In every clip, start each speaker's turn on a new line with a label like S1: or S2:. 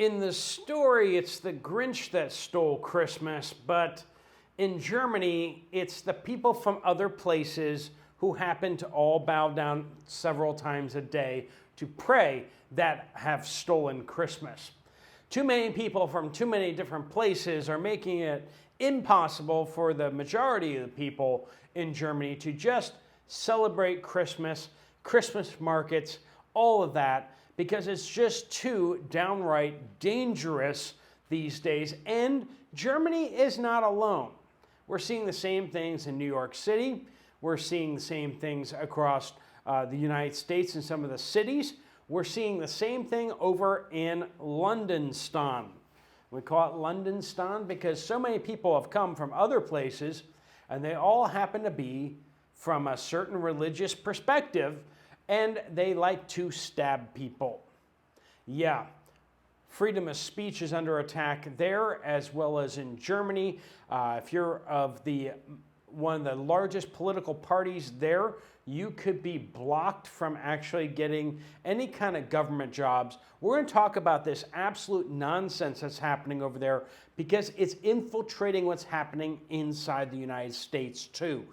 S1: In the story, it's the Grinch that stole Christmas, but in Germany, it's the people from other places who happen to all bow down several times a day to pray that have stolen Christmas. Too many people from too many different places are making it impossible for the majority of the people in Germany to just celebrate Christmas, Christmas markets, all of that, because it's just too downright dangerous these days. And Germany is not alone. We're seeing the same things in New York City. We're seeing the same things across the United States in some of the cities. We're seeing the same thing over in Londonstan. We call it Londonstan because so many people have come from other places, and they all happen to be from a certain religious perspective, and they like to stab people. Yeah, freedom of speech is under attack there as well as in Germany. If you're of one of the largest political parties there, you could be blocked from actually getting any kind of government jobs. We're going to talk about this absolute nonsense that's happening over there because it's infiltrating what's happening inside the United States too.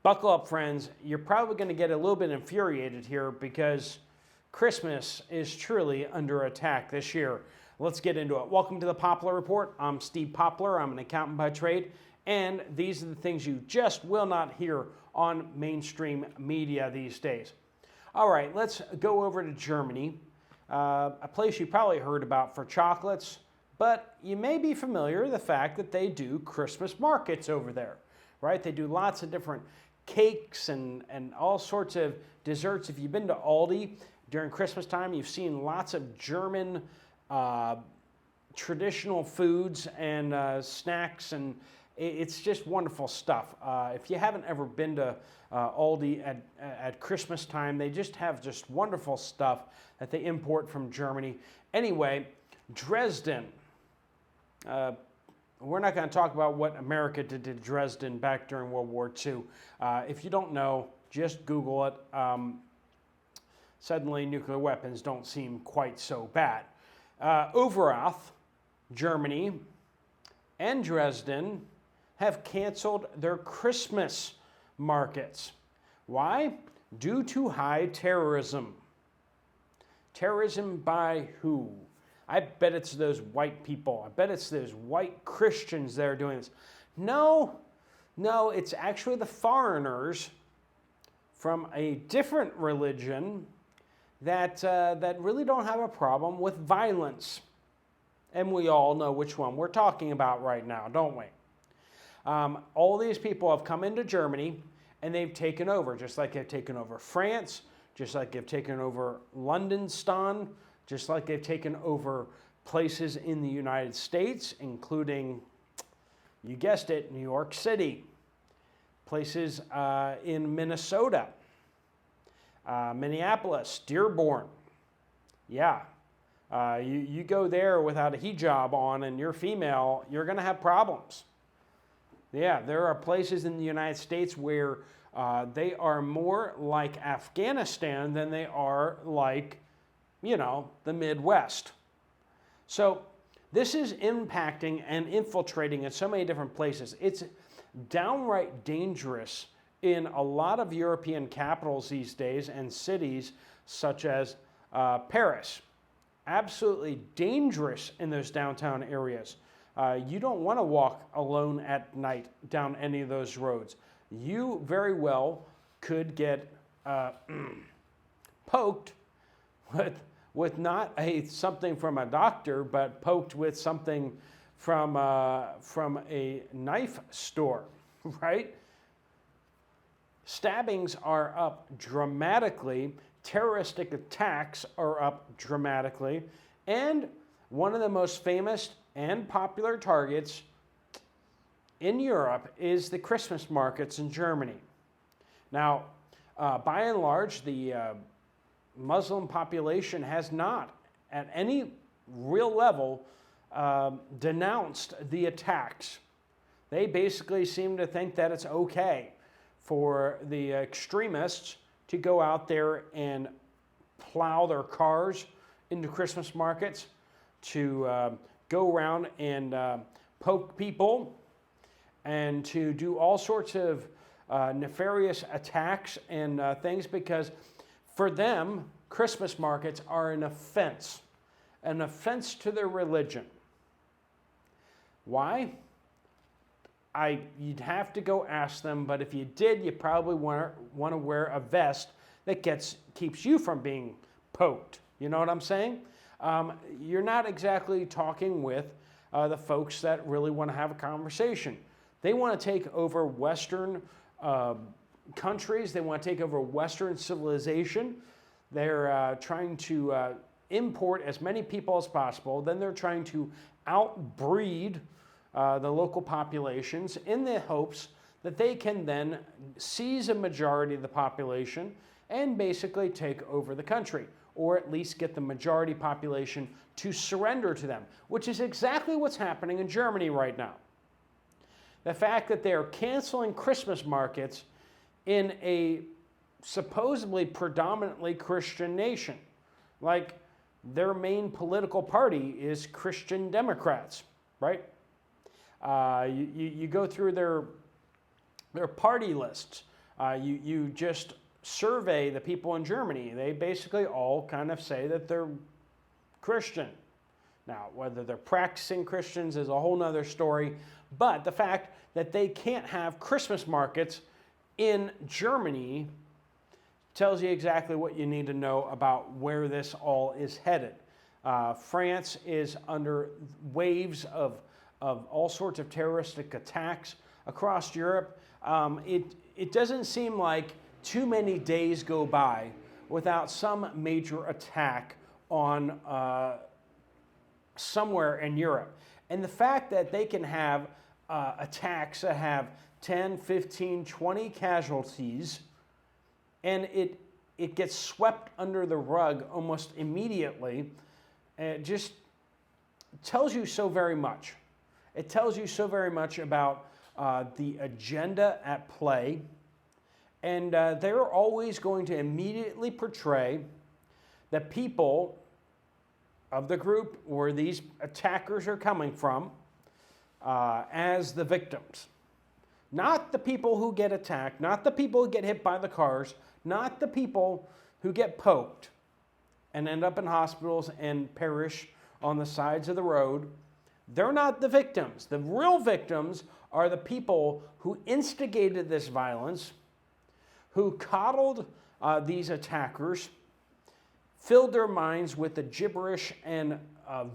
S1: Buckle up, friends. You're probably going to get a little bit infuriated here because Christmas is truly under attack this year. Let's get into it. Welcome to the Poplar Report. I'm Steve Poplar. I'm an accountant by trade, and these are the things you just will not hear on mainstream media these days. All right, let's go over to Germany, a place you probably heard about for chocolates, but you may be familiar with the fact that they do Christmas markets over there, right? They do lots of different cakes and all sorts of desserts. If you've been to Aldi during Christmas time, you've seen lots of German traditional foods and snacks, and it's just wonderful stuff. If you haven't ever been to Aldi at Christmas time, they just have just wonderful stuff that they import from Germany. Anyway, Dresden. We're not going to talk about what America did to Dresden back during World War II. If you don't know, just Google it. Suddenly, nuclear weapons don't seem quite so bad. Overath, Germany, and Dresden have canceled their Christmas markets. Why? Due to high terrorism. Terrorism by who? I bet it's those white people. I bet it's those white Christians that are doing this. No, it's actually the foreigners from a different religion that really don't have a problem with violence. And we all know which one we're talking about right now, don't we? All these people have come into Germany and they've taken over, just like they've taken over France, just like they've taken over Londonstan, just like they've taken over places in the United States, including, you guessed it, New York City, places in Minnesota, Minneapolis, Dearborn. Yeah, you go there without a hijab on and you're female, you're going to have problems. Yeah, there are places in the United States where they are more like Afghanistan than they are like, the Midwest. So this is impacting and infiltrating in so many different places. It's downright dangerous in a lot of European capitals these days and cities such as Paris. Absolutely dangerous in those downtown areas. You don't want to walk alone at night down any of those roads. You very well could get poked with not something from a doctor, but poked with something from a knife store, right? Stabbings are up dramatically. Terroristic attacks are up dramatically. And one of the most famous and popular targets in Europe is the Christmas markets in Germany. Now, by and large, the Muslim population has not, at any real level, denounced the attacks. They basically seem to think that it's okay for the extremists to go out there and plow their cars into Christmas markets, to go around and poke people and to do all sorts of nefarious attacks and things, because for them, Christmas markets are an offense to their religion. Why? You'd have to go ask them, but if you did, you probably want to wear a vest that keeps you from being poked. You know what I'm saying? You're not exactly talking with the folks that really want to have a conversation. They want to take over Western countries. They want to take over Western civilization. They're trying to import as many people as possible. Then they're trying to outbreed the local populations in the hopes that they can then seize a majority of the population and basically take over the country, or at least get the majority population to surrender to them, which is exactly what's happening in Germany right now. The fact that they are canceling Christmas markets in a supposedly predominantly Christian nation, like their main political party is Christian Democrats, right? You go through their party lists. You just survey the people in Germany. They basically all kind of say that they're Christian. Now, whether they're practicing Christians is a whole nother story, but the fact that they can't have Christmas markets in Germany tells you exactly what you need to know about where this all is headed. France is under waves of all sorts of terroristic attacks across Europe. It doesn't seem like too many days go by without some major attack on somewhere in Europe. And the fact that they can have attacks that have 10, 15, 20 casualties, and it gets swept under the rug almost immediately, it just tells you so very much. It tells you so very much about the agenda at play. And they're always going to immediately portray the people of the group where these attackers are coming from as the victims. Not the people who get attacked, not the people who get hit by the cars, not the people who get poked and end up in hospitals and perish on the sides of the road. They're not the victims. The real victims are the people who instigated this violence, who coddled these attackers, filled their minds with the gibberish and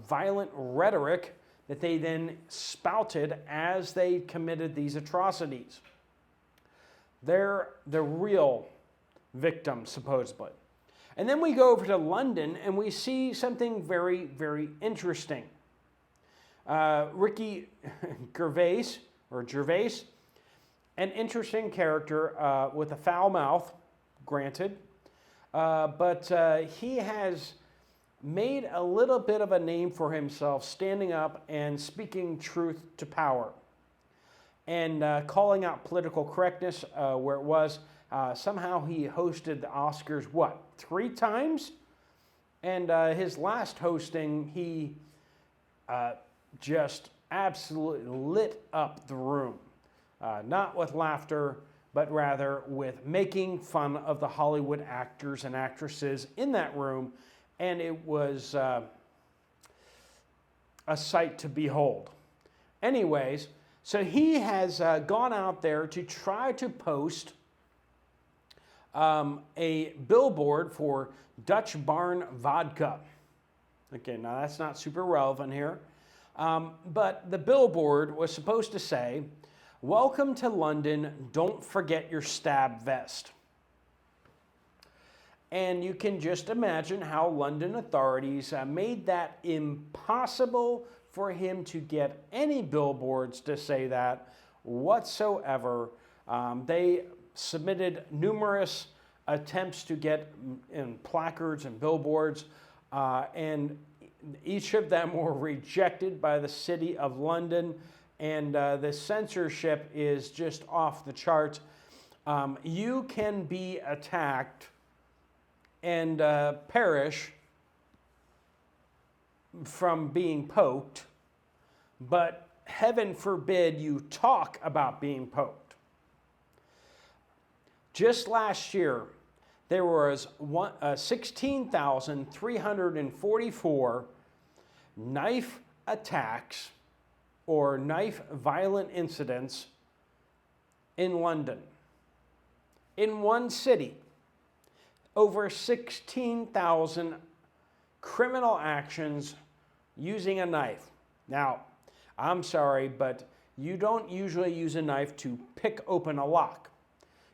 S1: violent rhetoric that they then spouted as they committed these atrocities. They're the real victims, supposedly. And then we go over to London and we see something very, very interesting. Ricky Gervais, an interesting character with a foul mouth, granted, but he has made a little bit of a name for himself standing up and speaking truth to power and calling out political correctness where it was. Somehow he hosted the Oscars, 3 times? And his last hosting, he just absolutely lit up the room. Not with laughter, but rather with making fun of the Hollywood actors and actresses in that room. And it was a sight to behold. Anyways, so he has gone out there to try to post a billboard for Dutch Barn Vodka. Okay, now that's not super relevant here. But the billboard was supposed to say, "Welcome to London, don't forget your stab vest." And you can just imagine how London authorities made that impossible for him to get any billboards to say that whatsoever. They submitted numerous attempts to get in placards and billboards, and each of them were rejected by the City of London, and the censorship is just off the charts. You can be attacked and perish from being poked, but heaven forbid you talk about being poked. Just last year, there was 16,344 knife attacks or knife violent incidents in London. In one city, over 16,000 criminal actions using a knife. Now, I'm sorry, but you don't usually use a knife to pick open a lock.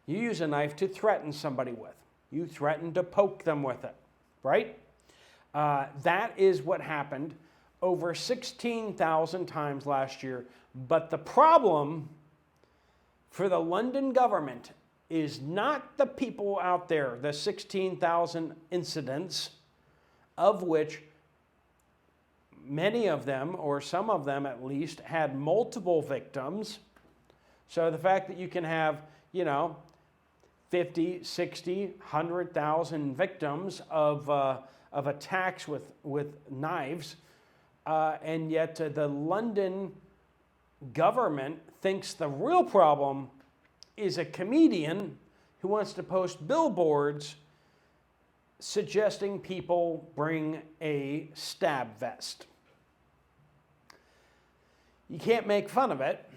S1: You use a knife to threaten somebody with. You threaten to poke them with it, right? That is what happened over 16,000 times last year. But the problem for the London government is not the people out there, the 16,000 incidents, of which many of them, or some of them at least, had multiple victims. So the fact that you can have, 50, 60, 100,000 victims of attacks with knives, and yet the London government thinks the real problem is a comedian who wants to post billboards suggesting people bring a stab vest. You can't make fun of it.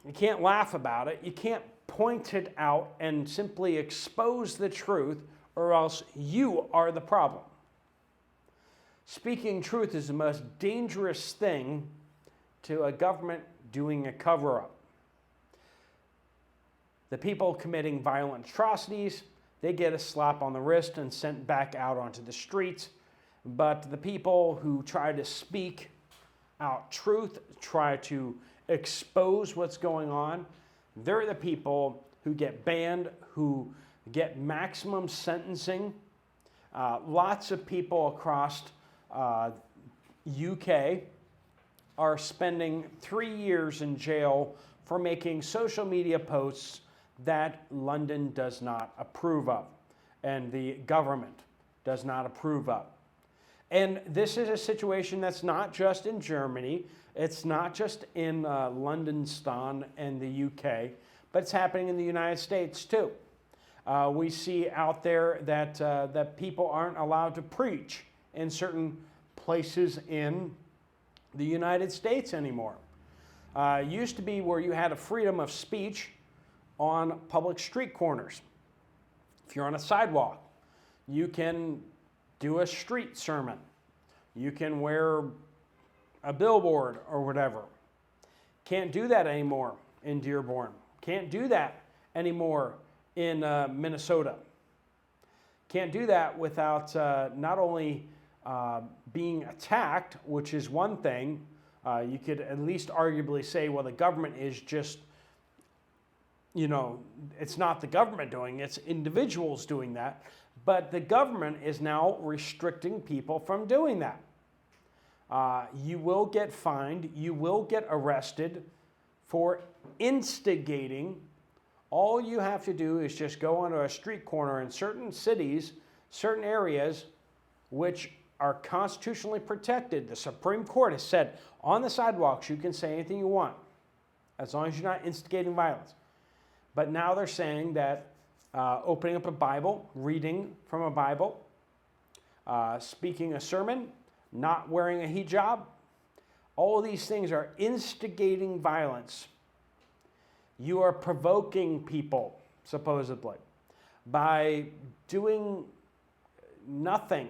S1: You can't laugh about it. You can't point it out and simply expose the truth, or else you are the problem. Speaking truth is the most dangerous thing to a government doing a cover-up. The people committing violent atrocities, they get a slap on the wrist and sent back out onto the streets. But the people who try to speak out truth, try to expose what's going on, they're the people who get banned, who get maximum sentencing. Lots of people across UK are spending 3 years in jail for making social media posts that London does not approve of, and the government does not approve of. And this is a situation that's not just in Germany, it's not just in London and the UK, but it's happening in the United States too. We see out there that people aren't allowed to preach in certain places in the United States anymore. Used to be where you had a freedom of speech on public street corners. If you're on a sidewalk, you can do a street sermon. You can wear a billboard or whatever. Can't do that anymore in Dearborn. Can't do that anymore in Minnesota. Can't do that without not only being attacked, which is one thing. You could at least arguably say, well, the government is just, it's not the government doing it, it's individuals doing that. But the government is now restricting people from doing that. You will get fined, you will get arrested for instigating. All you have to do is just go onto a street corner in certain cities, certain areas, which are constitutionally protected. The Supreme Court has said on the sidewalks you can say anything you want, as long as you're not instigating violence. But now they're saying that opening up a Bible, reading from a Bible, speaking a sermon, not wearing a hijab, all of these things are instigating violence. You are provoking people, supposedly, by doing nothing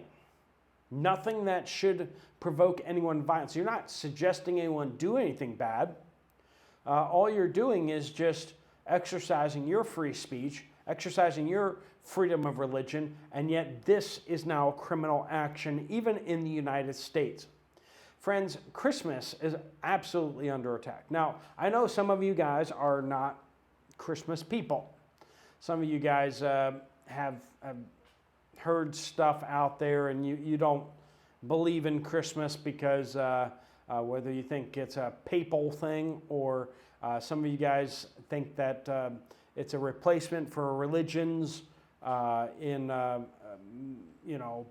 S1: that should provoke anyone violence. You're not suggesting anyone do anything bad. All you're doing is just exercising your free speech, exercising your freedom of religion, and yet this is now criminal action, even in the United States. Friends, Christmas is absolutely under attack. Now, I know some of you guys are not Christmas people. Some of you guys have heard stuff out there and you don't believe in Christmas because whether you think it's a papal thing or some of you guys think that it's a replacement for religions in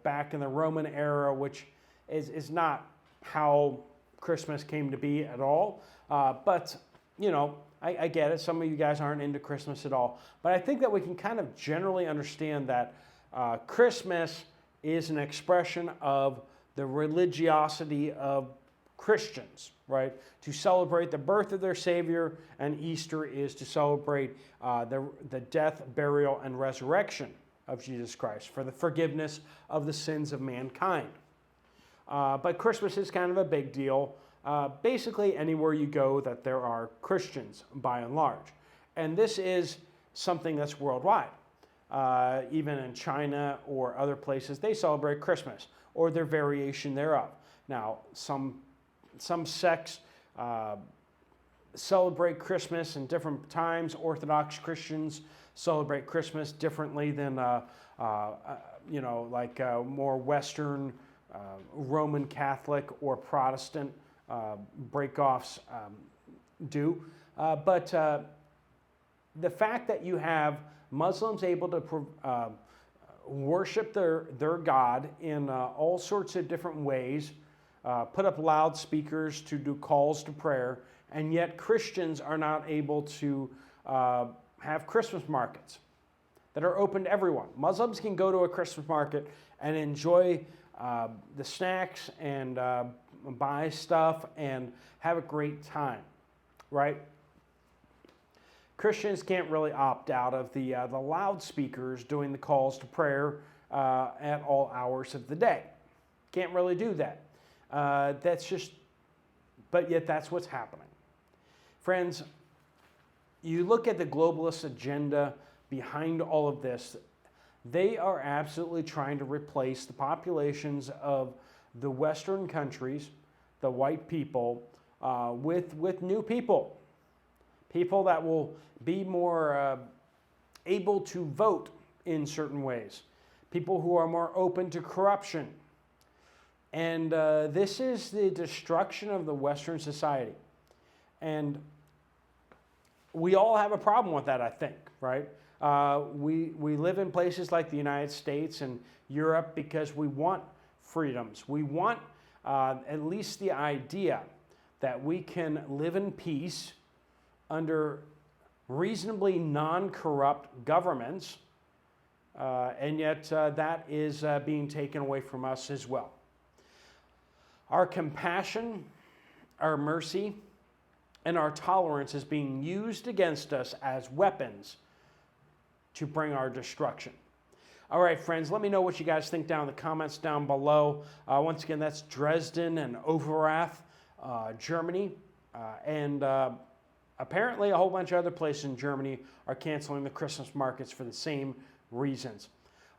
S1: back in the Roman era, which is not how Christmas came to be at all. But, you know, I get it. Some of you guys aren't into Christmas at all. But I think that we can kind of generally understand that Christmas is an expression of the religiosity of Christians, right? To celebrate the birth of their Savior, and Easter is to celebrate the death, burial, and resurrection of Jesus Christ for the forgiveness of the sins of mankind. But Christmas is kind of a big deal. Basically, anywhere you go that there are Christians, by and large. And this is something that's worldwide. Even in China or other places, they celebrate Christmas, or their variation thereof. Now, some sects celebrate Christmas in different times. Orthodox Christians celebrate Christmas differently than, more Western Roman Catholic or Protestant break-offs do. But the fact that you have Muslims able to worship their God in all sorts of different ways, put up loudspeakers to do calls to prayer, and yet Christians are not able to have Christmas markets that are open to everyone. Muslims can go to a Christmas market and enjoy the snacks and buy stuff and have a great time, right? Christians can't really opt out of the loudspeakers doing the calls to prayer at all hours of the day. Can't really do that. But yet that's what's happening. Friends, you look at the globalist agenda behind all of this, they are absolutely trying to replace the populations of the Western countries, the white people, with new people. People that will be more able to vote in certain ways. People who are more open to corruption. And this is the destruction of the Western society. And we all have a problem with that, I think, right? We live in places like the United States and Europe because we want freedoms. We want at least the idea that we can live in peace under reasonably non-corrupt governments, and yet that is being taken away from us as well. Our compassion, our mercy, and our tolerance is being used against us as weapons to bring our destruction. All right, friends, let me know what you guys think down in the comments down below. Once again, that's Dresden and Overath, Germany, and apparently a whole bunch of other places in Germany are canceling the Christmas markets for the same reasons.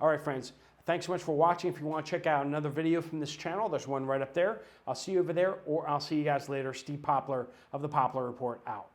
S1: All right, friends, thanks so much for watching. If you want to check out another video from this channel, there's one right up there. I'll see you over there, or I'll see you guys later. Steve Poplar of the Poplar Report out.